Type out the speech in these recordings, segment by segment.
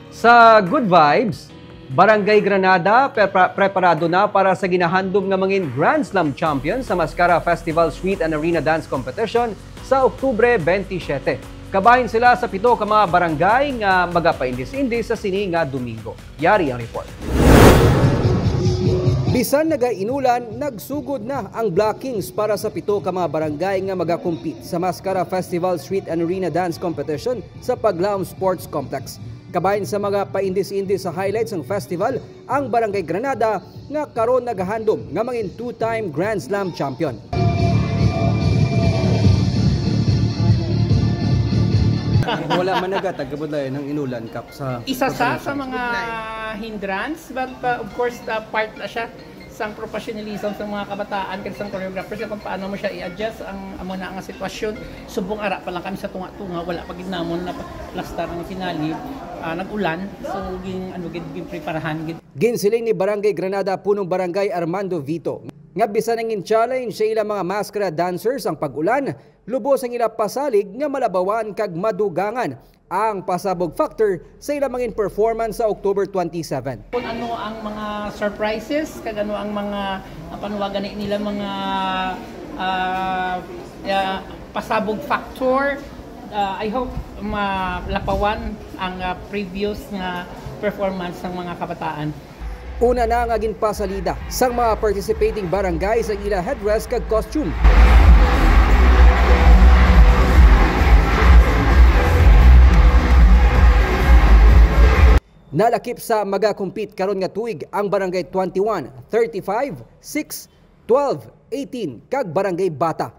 Sa Good Vibes, Barangay Granada preparado na para sa ginahandom nga mangin Grand Slam champion sa Mascara Festival Street and Arena Dance Competition sa Oktubre 27. Kabahin sila sa 7 ka mga barangay nga magapaindis-indis sa sini nga Domingo. Yari ang report. Bisan nagainulan, nagsugod na ang blockings para sa 7 ka mga barangay nga magakompete sa Mascara Festival Street and Arena Dance Competition sa Paglaom Sports Complex. Kabahin sa mga paindis-indis sa highlights ng festival, ang Barangay Granada nga karon nagahandom nga mangin 2-time Grand Slam champion. Wala man nagatagabod lang ng inulan kap sa isa sa mga hindrance, but of course part na siya sang professionalism sa mga kabataan kasi sang choreographers kung paano mo siya i-adjust ang amo na nga sitwasyon. Subong ara pa lang kami sa tunga-tunga, wala pa gid namon na lastar ang finale. Nag-ulan, so ging preparahan gid. Ginsiling ni Barangay Granada punong Barangay Armando Vito nga bisan ang challenge sa ilang mga maskara dancers ang pag-ulan, lubos ang ilang pasalig nga malabawan kag madugangan ang pasabog factor sa ilang mga performance sa October 27. Kung ano ang mga surprises, kag ano ang mga panuwagan nila mga pasabog factor, I hope malapawan ang previous nga performance ng mga kabataan. Una na nga ginpasalida sang mga participating barangays ang ila headdress kag costume. Nalakip sa magakompete karon nga tuig ang Barangay 21, 35, 6, 12, 18 kag Barangay Bata.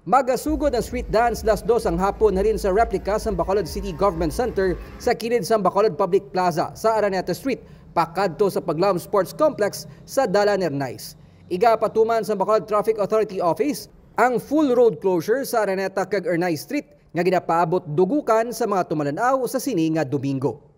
Magasugod ang street dance las 2 ang hapon na rin sa replika sa Bacolod City Government Center sa kilid sa Bacolod Public Plaza sa Araneta Street, pakadto sa Paglaom Sports Complex sa Dala Nernais. Iga patuman sa Bacolod Traffic Authority Office ang full road closure sa Araneta kag Ernay Street nga ginapaabot dugukan sa mga tumalanaw sa sini nga Domingo.